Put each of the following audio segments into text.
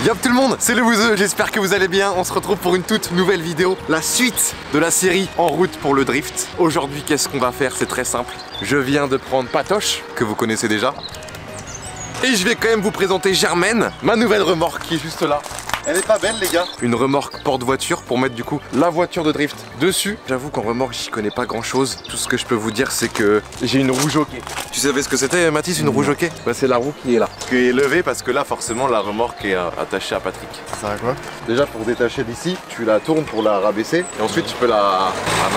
Yop tout le monde, c'est le Wouzeux, j'espère que vous allez bien. On se retrouve pour une toute nouvelle vidéo, la suite de la série En route pour le drift. Aujourd'hui, qu'est-ce qu'on va faire? C'est très simple. Je viens de prendre Patoche, que vous connaissez déjà. Et je vais quand même vous présenter Germaine, ma nouvelle remorque qui est juste là. Elle est pas belle les gars. Une remorque porte-voiture pour mettre du coup la voiture de drift dessus. J'avoue qu'en remorque j'y connais pas grand chose. Tout ce que je peux vous dire c'est que j'ai une roue jockey. Tu savais ce que c'était Mathis, une roue jockey? Bah c'est la roue qui est là. Qui est levée parce que là forcément la remorque est attachée à Patrick. Ça sert à quoi? Déjà pour détacher d'ici, tu la tournes pour la rabaisser et ensuite tu peux la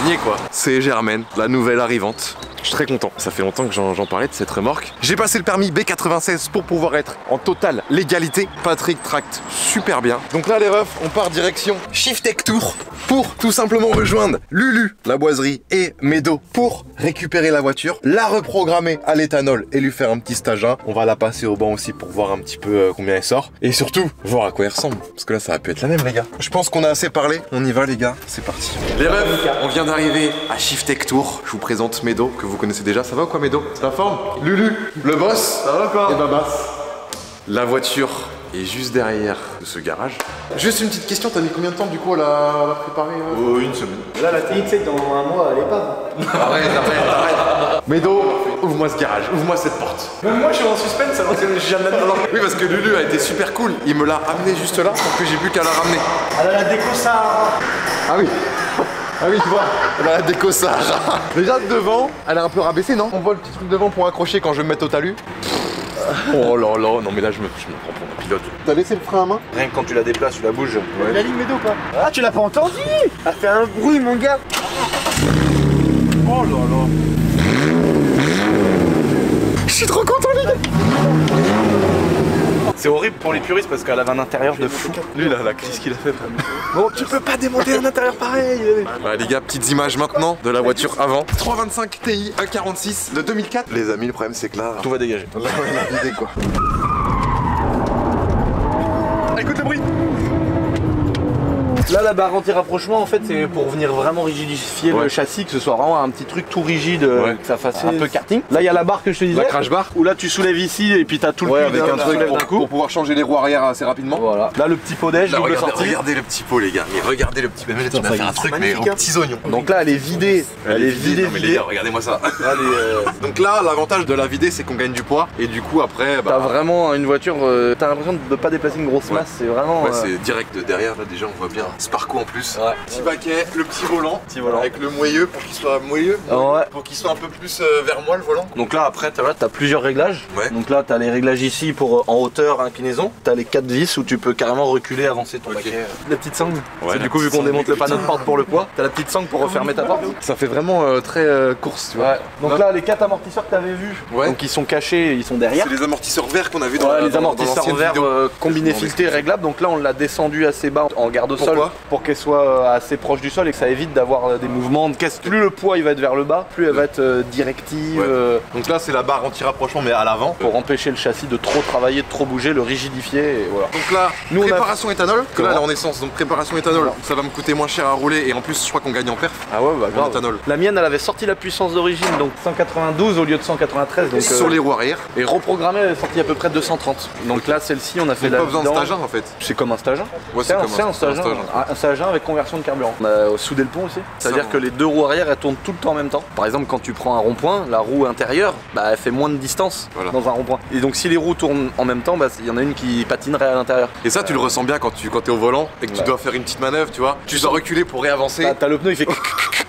manier quoi. C'est Germaine, la nouvelle arrivante. Je suis très content, ça fait longtemps que j'en parlais de cette remorque. J'ai passé le permis B96 pour pouvoir être en totale légalité. Patrick tracte super bien. Donc là les refs, on part direction Shift Tech Tour pour tout simplement rejoindre Lulu, la boiserie et Médo pour récupérer la voiture, la reprogrammer à l'éthanol et lui faire un petit stage 1. On va la passer au banc aussi pour voir un petit peu combien elle sort et surtout voir à quoi elle ressemble parce que là ça va pu être la même les gars. Je pense qu'on a assez parlé, on y va les gars, c'est parti. Les refs, on vient d'arriver à Shift Tech Tour. Je vous présente Médo que vous connaissez déjà. Ça va ou quoi Médo? C'est la forme? Lulu, le boss, ça va quoi? Et Babas. La voiture est juste derrière de ce garage. Juste une petite question, t'as mis combien de temps du coup à la préparer? Une semaine. Là la TX c'est que dans un mois elle est pas. Arrête. Médo, ouvre-moi ce garage, ouvre-moi cette porte. Même moi je suis en suspense alors que je viens de la voir. Oui parce que Lulu a été super cool. Il me l'a amené juste là pour que j'ai plus qu'à la ramener. Elle a la déco Sahara. Ah oui. Ah oui, tu vois, elle a la déco Sahara. Déjà devant, elle est un peu rabaissée, non? On voit le petit truc devant pour accrocher quand je vais me mettre au talus. Oh là là, non mais là je me prends pour un pilote. T'as laissé le frein à main? Rien que quand tu la déplaces, tu la bouges. Ouais. La ligne Médo pas. Ah tu l'as pas entendu? Elle fait un bruit mon gars. Oh là là. Je suis trop content les gars. C'est horrible pour les puristes parce qu'elle avait un intérieur de fou. Lui là, la crise qu'il a fait. Bon tu peux pas démonter un intérieur pareil. Ouais, les gars, petites images maintenant de la voiture avant. 325 Ti 146 de 2004. Les amis, le problème c'est que là, Tout va dégager. là on a vidé quoi. Écoute le bruit. Là la barre anti-rapprochement en fait c'est pour venir vraiment rigidifier le châssis, que ce soit vraiment un petit truc tout rigide, que ça fasse un peu karting. Là il y a la barre que je te disais, La crash bar. où là tu soulèves ici et puis t'as tout le cul avec un truc d'un coup. pour pouvoir changer les roues arrière assez rapidement. Voilà. Là le petit pot d'ège, double Regardez, sortie. regardez le petit pot les gars, mais regardez le petit pot. Tu m'as fait un truc mais aux petits oignons. Donc là elle est vidée, elle est vidée, Non, mais les gars, regardez-moi ça. Donc là l'avantage de la vidée c'est qu'on gagne du poids et du coup après t'as vraiment une voiture, t'as l'impression de pas déplacer une grosse masse, c'est vraiment... Ouais c'est direct de derrière, là déjà on voit bien Sparco en plus. Ouais. Petit baquet, le petit volant, volant. avec le moyeu pour qu'il soit moyeu, Ouais. pour qu'il soit un peu plus vers moi le volant. Donc là après t'as plusieurs réglages. Ouais. Donc là t'as les réglages ici pour en hauteur, inclinaison. T'as les 4 vis où tu peux carrément reculer, avancer ton baquet. La petite sangle. Ouais, Du coup vu qu'on démonte le panneau de porte pour le poids, t'as la petite sangle pour refermer ta porte. Ça fait vraiment très course tu vois. Ouais. Donc là les 4 amortisseurs que t'avais vus, donc ils sont cachés, ils sont derrière. C'est les amortisseurs verts qu'on a vu dans Ouais, la les amortisseurs l'ancienne verts vidéo. combinés filetés réglables. Donc là on l'a descendu assez bas en garde au sol Pourquoi? pour qu'elle soit assez proche du sol et que ça évite d'avoir des mouvements de caisse. Plus le poids il va être vers le bas, plus elle va être directive. Ouais. Donc là c'est la barre anti-rapprochement mais à l'avant. Pour empêcher le châssis de trop travailler, de trop bouger, le rigidifier et voilà. Donc là, Nous, on a- préparation éthanol, que là elle est Comment? en essence, donc préparation éthanol, ça va me coûter moins cher à rouler et en plus je crois qu'on gagne en perf. Ah ouais bah En grave. éthanol. La mienne elle avait sorti la puissance d'origine donc 192 au lieu de 193 donc Sur les roues arrière, et reprogrammée elle est sortie à peu près 230. Donc là celle-ci on a fait donc la pas besoin de vidange. stage 1 en fait. C'est comme un stage 1. Ouais, c'est comme un stage 1. Un stage 1 avec conversion de carburant. On a soudé le pont aussi. C'est-à-dire Ça, que les deux roues arrière elles tournent tout le temps en même temps. Par exemple quand tu prends un rond-point, la roue intérieure bah, elle fait moins de distance dans un rond-point. Et donc si les roues tournent en même temps, bah, il y en a une qui patinerait à l'intérieur. Et ça tu le ressens bien quand t'es au volant et que tu dois faire une petite manœuvre, tu vois. Tu dois reculer pour réavancer. T'as le pneu il fait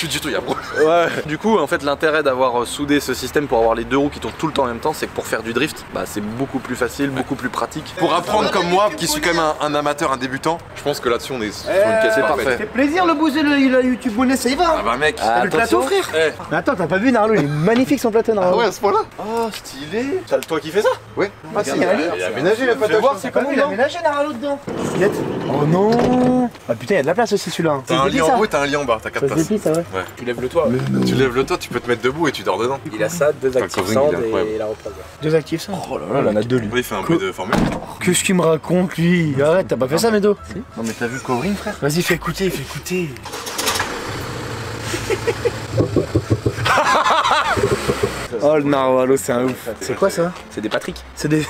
Du tout, il y a ouais. Du coup en fait l'intérêt d'avoir soudé ce système pour avoir les deux roues qui tournent tout le temps en même temps, c'est que pour faire du drift, bah, c'est beaucoup plus facile, beaucoup plus pratique. Pour apprendre comme moi, qui suis quand même un amateur, un débutant, je pense que là-dessus on est sur une caisse c'est parfaite. parfait. fait plaisir le bouser le YouTube bonnet, ça y va. Ah bah mec, T'as vu le plateau frère? Eh. Mais attends, t'as pas vu Narlo, il est magnifique son plateau Narlo. Ah ouais à ce point là. Oh stylé. C'est toi qui fais ça? Ouais. Ah si, il y a un lit. Il a aménagé la Fais patate. voir c'est T'as pas comment vu, il a dedans. aménagé Narlo dedans. Net. Oh non. Ah putain, il y a de la place aussi celui-là. T'as un lit en haut et t'as un lit en bas, t'as 4 Ça se places. déplie ça ouais. Tu lèves le toit. Tu lèves le toit, tu peux te mettre debout et tu dors dedans. Il a ça, deux Enfin, actifs le covering, sand il est incroyable. et la représente. Deux actifs ça. Oh là là, il en a deux lui. Oui, il fait un peu de formule. Qu'est-ce qu'il me raconte lui? Arrête, t'as pas fait ça Médo? Non mais t'as vu le covering frère? Vas-y fais écouter, fais écouter. Oh le Narwhalo c'est un ouf. C'est quoi ça? C'est des Patrick. C'est des...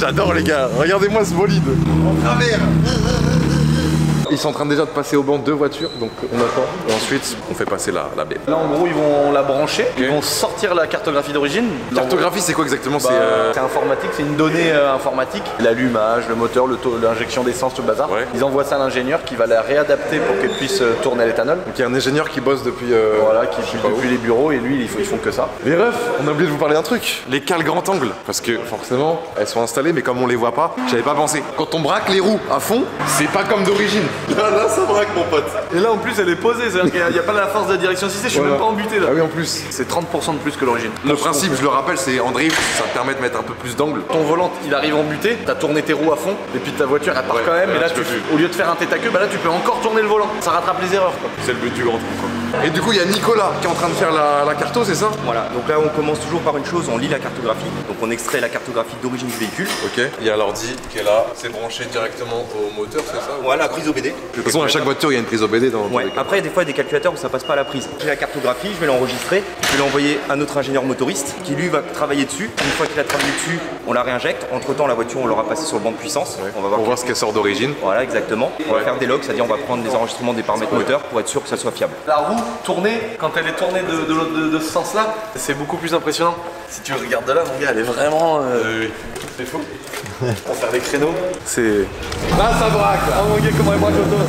J'adore les gars, regardez-moi ce bolide. En travers. Ils sont en train déjà de passer au banc 2 voitures, donc on attend. Et ensuite, on fait passer la baie. Là, en gros, ils vont la brancher, ils vont sortir la cartographie d'origine. Cartographie, c'est quoi exactement? C'est informatique, c'est une donnée informatique. L'allumage, le moteur, l'injection d'essence, tout le bazar. Ouais. Ils envoient ça à l'ingénieur qui va la réadapter pour qu'elle puisse tourner à l'éthanol. Donc il y a un ingénieur qui bosse depuis... Voilà, qui bosse depuis les bureaux et lui, ils font que ça. Les refs, on a oublié de vous parler d'un truc. Les cales grand angle. Parce que forcément, elles sont installées, mais comme on les voit pas, j'avais pas pensé. Quand on braque les roues à fond, c'est pas comme d'origine. Là, ça braque mon pote. Et là, en plus, elle est posée, c'est-à-dire qu'il n'y a pas la force de la direction assistée, je suis même pas embuté là. Ah oui, en plus. C'est 30% de plus que l'origine. Le principe, je le rappelle, c'est en drift, ça te permet de mettre un peu plus d'angle. Ton volant, il arrive embuté, t'as tourné tes roues à fond, et puis ta voiture, elle part quand même, et là, au lieu de faire un tête à queue, bah là, tu peux encore tourner le volant. Ça rattrape les erreurs, quoi. C'est le but du grand truc, quoi. Et du coup, il y a Nicolas qui est en train de faire la carto, c'est ça? Voilà, donc là on commence toujours par une chose, on lit la cartographie. Donc on extrait la cartographie d'origine du véhicule. Ok, il y a l'ordi qui est là, c'est branché directement au moteur, c'est ça? Voilà, prise OBD. De toute façon, à chaque voiture, il y a une prise OBD dans tous les cas. Après, des fois, il y a des calculateurs où ça passe pas à la prise. J'ai la cartographie, je vais l'enregistrer, je vais l'envoyer à notre ingénieur motoriste qui lui va travailler dessus. Une fois qu'il a travaillé dessus, on la réinjecte. Entre temps, la voiture, on l'aura passée sur le banc de puissance. Ouais. On va voir ce qu'elle sort d'origine. Voilà, exactement. On va faire des logs, c'est-à-dire on va prendre les enregistrements des paramètres moteurs pour être sûr que ça soit fiable. La roue tournée, quand elle est tournée de ce sens-là, c'est beaucoup plus impressionnant. Si tu regardes de là, mon gars, elle est vraiment... C'est fou. Pour faire des créneaux, c'est... Là, ça braque. Oh mon gars, comment elle braque l'auto.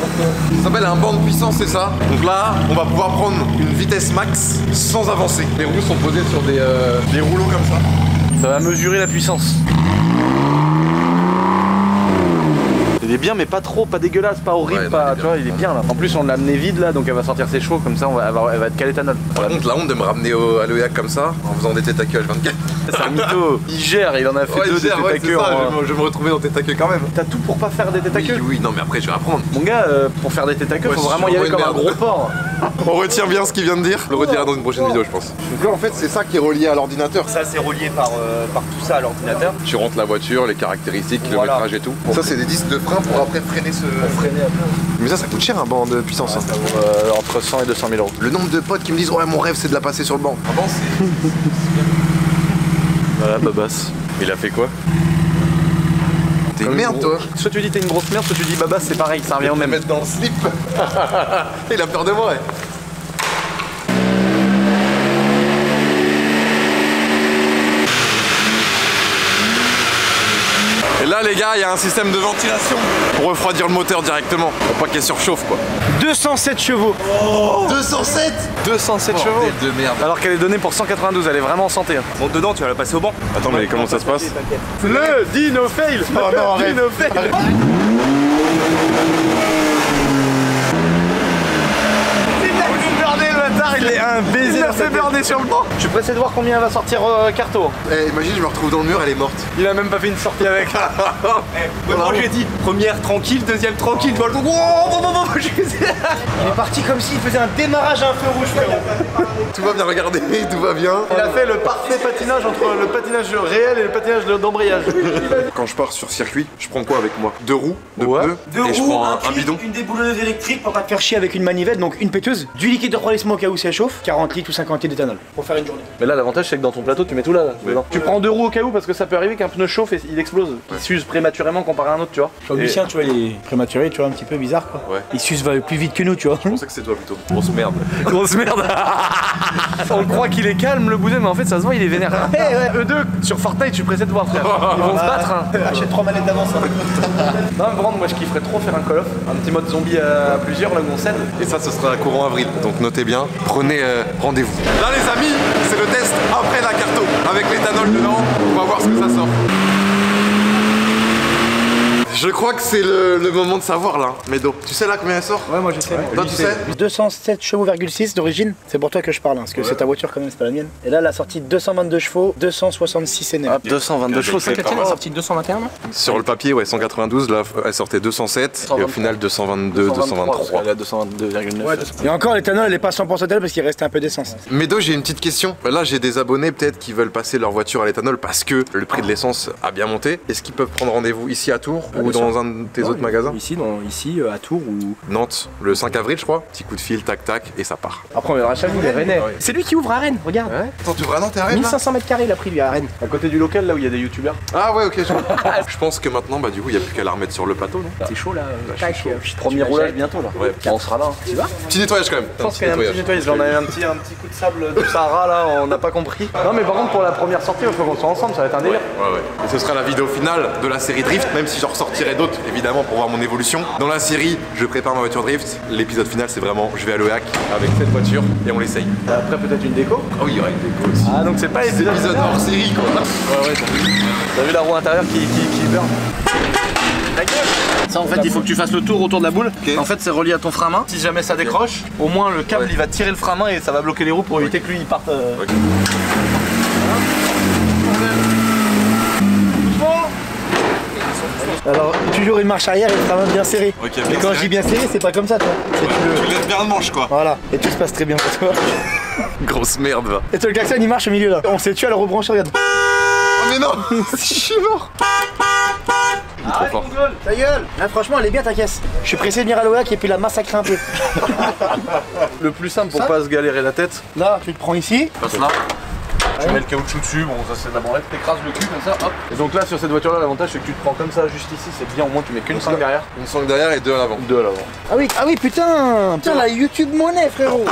Ça s'appelle un banc de puissance, c'est ça? Donc là, on va pouvoir prendre une vitesse max sans avancer. Les roues sont posées sur des rouleaux comme ça. Ça va mesurer la puissance. Il est bien, mais pas trop, pas dégueulasse, pas horrible, Ouais, pas, non, tu vois, il est bien là. En plus, on l'a amené vide là, donc elle va sortir ses chevaux, comme ça elle va être qu'à l'éthanol. Par contre, la honte de me ramener à l'OEAC comme ça, en faisant des têtes à queue H24. C'est un mytho, il gère, il en a fait deux des têtes à queue. Je vais me retrouver dans tête à queue quand même. T'as tout pour pas faire des têtes à queue? Oui, non, mais après, je vais apprendre. Mon gars, pour faire des têtes à queue, Ouais, faut si vraiment je y aller suis comme un vraiment gros porc. On retient bien ce qu'il vient de dire. Je le redirai dans une prochaine vidéo, je pense. Donc là, en fait, c'est ça qui est relié à l'ordinateur. Ça, c'est relié par tout ça à l'ordinateur. Tu rentres la voiture, les caractéristiques, le Voilà. métrage et tout. Ça, c'est des disques de frein pour après freiner ce... Mais ça coûte cher un banc de puissance. Ça vaut entre 100 et 200 000 euros. Le nombre de potes qui me disent ouais, mon rêve c'est de la passer sur le banc. Ah bon, c'est... Voilà, Babas. Il a fait quoi? T'es une merde, toi. Soit tu dis t'es une grosse merde, soit tu dis Babas, c'est pareil, ça revient au même. Mettre dans le slip. Il a peur de moi, ouais. Et là les gars, il y a un système de ventilation pour refroidir le moteur directement, pour pas qu'il surchauffe quoi. 207 chevaux. Oh 207 207 chevaux. De merde. Alors qu'elle est donnée pour 192, elle est vraiment en santé. Hein. Monte dedans, tu vas la passer au banc. Attends, mais comment ça se passe? Le Dino Fail. Oh non, arrête. Dino Fail. Il est un baiser. Il a fait burner sur le banc. Je suis pressé de voir combien elle va sortir Carto. Eh, imagine, je me retrouve dans le mur, elle est morte. Il a même pas fait une sortie avec. Moi, je lui ai dit, première tranquille, deuxième tranquille. Je vois le truc. Il est parti comme s'il faisait un démarrage à un feu rouge, frérot. Tout va bien, regardez, tout va bien. Il a fait le parfait patinage entre le patinage réel et le patinage d'embrayage. Quand je pars sur circuit, je prends quoi avec moi? 2 roues, 2 Ouais. pneus, et je prends un bidon. Une déboulonneuse électrique pour pas te faire chier avec une manivelle, donc une péteuse, du liquide de refroidissement au cas où ça chauffe, 40 litres ou 50 litres d'éthanol pour faire une journée. Mais là, l'avantage, c'est que dans ton plateau, tu mets tout là. Dedans. Tu prends 2 roues au cas où parce que ça peut arriver qu'un pneu chauffe et il explose. Il s'use prématurément comparé à un autre, tu vois. Comme Et- Lucien, tu vois, il est prématuré, tu vois, un petit peu bizarre quoi. Ouais. Il s'use plus vite que nous, tu vois. Je pensais que c'est toi plutôt. Grosse merde. Grosse merde. On croit qu'il est calme le bousin, mais en fait ça se voit il est vénère. Eux deux sur Fortnite je suis pressé de voir frère. Ils vont se battre. Hein. Achète 3 manettes d'avance. Non mais Brand, moi je kifferais trop faire un Call of, un petit mode zombie à plusieurs là où on scène. Et ça, ce sera courant avril. Donc notez bien, prenez rendez-vous. Là les amis, c'est le test après la carto. Avec l'éthanol dedans, on va voir ce que ça sort. Je crois que c'est le moment de savoir là, Médo. Tu sais là combien elle sort? Ouais, moi je sais. Toi tu sais? 207 chevaux,6 d'origine, c'est pour toi que je parle, hein, parce que c'est ta voiture quand même, c'est pas la mienne. Et là, elle a sorti 222 chevaux, 266 NM. 222 chevaux, c'est Catherine a sorti 221 là. Sur le papier, ouais, 192, là elle sortait 207 et au final 222, 223. Elle a 222,9. Et encore, l'éthanol, elle est pas 100% éthanol parce qu'il restait un peu d'essence. Médo, j'ai une petite question. Là, j'ai des abonnés peut-être qui veulent passer leur voiture à l'éthanol parce que le prix de l'essence a bien monté. Est-ce qu'ils peuvent prendre rendez-vous ici à Tours ou dans un de tes autres magasins? Ici, à Tours ou. Nantes, le 5 avril je crois. Petit coup de fil, tac tac, et ça part. Après on verra chaque les Rennais. Ouais. C'est lui qui ouvre à Rennes, regarde. Ouais. Attends, tu ouvres à Nantes et à Rennes? 1500 mètres carrés il a pris lui à Rennes. À côté du local, là où il y a des youtubeurs. Ah ouais, ok, je pense que maintenant, bah du coup, il n'y a plus qu'à la remettre sur le plateau, non? C'est chaud là. je suis Premier roulage bientôt là. Ouais. Bon, on sera là. Tu vas? Petit nettoyage quand même. Je pense qu'il y a un petit nettoyage. J'en avais un petit coup de sable du Sahara là, on n'a pas compris. Non, mais par contre, pour la première sortie, il faut qu'on soit ensemble, ça va être un délire. Ouais. Et ce sera la vidéo finale de la série Drift, même si j'en ressortirai d'autres évidemment pour voir mon évolution. Dans la série, je prépare ma voiture Drift. L'épisode final, c'est vraiment je vais à l'EHAC avec cette voiture et on l'essaye. Après, peut-être une déco. Ah oui, il y aura une déco aussi. Ah, donc c'est pas Des épisodes hors série quoi. Ouais, t'as vu la roue intérieure qui burn? Ça en fait il faut que tu fasses le tour autour de la boule. Okay. En fait c'est relié à ton frein à main. Si jamais ça décroche, au moins le câble il va tirer le frein à main et ça va bloquer les roues pour éviter que lui il parte. Okay. Alors, toujours une marche arrière et le frein bien serré. Ok, Mais bien quand serré. je dis bien serré, c'est pas comme ça, toi. C'est Tu lèves bien le manche quoi. Voilà, et tout se passe très bien pour toi. Grosse merde va. Et toi, le klaxon il marche au milieu là. On s'est tué à le rebrancher, regarde. Oh mais non. Je suis mort. Arrête ton gueule. Ta gueule. Ah, franchement, elle est bien ta caisse. Je suis pressé de venir à l'OAC et puis la massacrer un peu. Le plus simple pour pas se galérer la tête, Là, tu te prends ici. passe là. Tu mets le caoutchouc dessus, bon ça c'est de la branlette, t'écrases le cul comme ça, hop. Et donc là sur cette voiture là l'avantage c'est que tu te prends comme ça juste ici, c'est bien, au moins tu mets qu'une 5 derrière. Une 5 derrière et 2 à l'avant. 2 à l'avant. Ah oui, putain. Putain, la YouTube monnaie, frérot.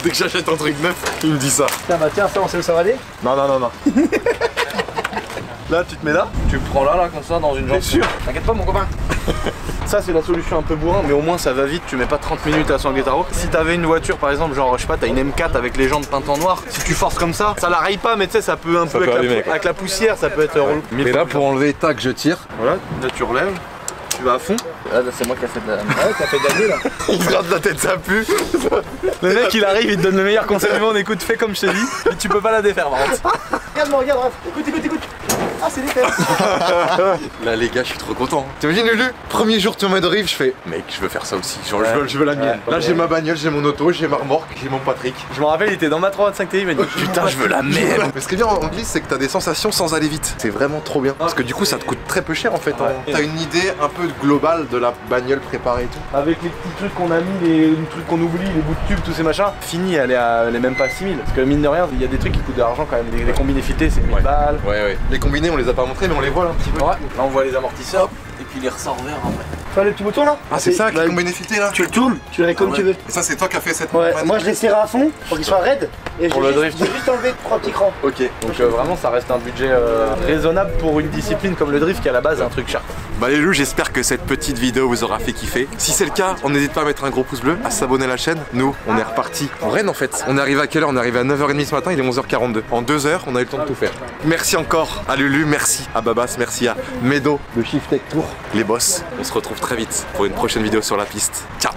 Dès que j'achète un truc neuf, il me dit ça. Putain, bah tiens, ça, on sait où ça va aller. Non. Là tu te mets là, tu le prends là comme ça dans une jambe. sûr. T'inquiète pas mon copain. Ça c'est la solution un peu bourrin mais au moins ça va vite, tu mets pas 30 minutes à Sanguetaro. Si t'avais une voiture par exemple genre je sais pas t'as une M4 avec les jantes peintes en noir, si tu forces comme ça la raye pas mais tu sais ça peut un peu peut avec, allumer, quoi. avec la poussière ça peut être relou. Et là pour enlever tac je tire. Voilà, là tu relèves, tu vas à fond. Là c'est moi qui a fait de la... Ouais, t'as fait de l'année là. Il gratte la tête, ça pue. Le mec il arrive, il te donne le meilleur conseil du monde, écoute fais comme je t'ai dit, mais tu peux pas la défaire par contre. Regarde-moi, regarde, Raph. Écoute. Ah, c'est des fesses. Là les gars je suis trop content. T'imagines Lulu? Premier jour tournoi de rive, je fais mec je veux faire ça aussi. Genre je veux la mienne. Là j'ai ma bagnole, j'ai mon auto, j'ai ma remorque, j'ai mon Patrick. Je me rappelle il était dans ma 325 Ti, il m'a dit Putain je veux la mienne. Mais ce qui est bien en glisse c'est que t'as des sensations sans aller vite. C'est vraiment trop bien. Parce que du coup ça te coûte très peu cher en fait. T'as une idée un peu globale de la bagnole préparée et tout. avec les petits trucs qu'on a mis, les trucs qu'on oublie, les bouts de tubes, tous ces machins, fini elle est même pas 6000. Parce que mine de rien il y a des trucs qui coûtent de l'argent quand même, les combinés fités c'est 1000 balles. Ouais. Les combinés on les a pas montrés mais on les voit là un petit peu. Ouais. Là on voit les amortisseurs et puis les ressorts verts après. Tu vois le petit bouton là? Ah c'est ça qui Bah, est combiné fité là. Tu le tournes, tu le règles comme tu veux. Et ça c'est toi qui as fait cette Ouais, moi je les serre à fond pour qu'ils soient raides. Et Pour j'ai le juste- drift. j'ai juste enlevé 3 petits crans. Ok, donc vraiment ça reste un budget raisonnable pour une discipline comme le drift qui à la base est un truc cher. Bah les loups, j'espère que cette petite vidéo vous aura fait kiffer. Si c'est le cas, on n'hésite pas à mettre un gros pouce bleu, à s'abonner à la chaîne. Nous, on est reparti en Rennes en fait. On est arrivé à quelle heure? On est arrivé à 9h30 ce matin, il est 11h42. En 2 heures, on a eu le temps de tout faire. Merci encore à Lulu, merci à Babas, merci à Medo, le Shift Tech Tour, les boss. On se retrouve très vite pour une prochaine vidéo sur la piste. Ciao.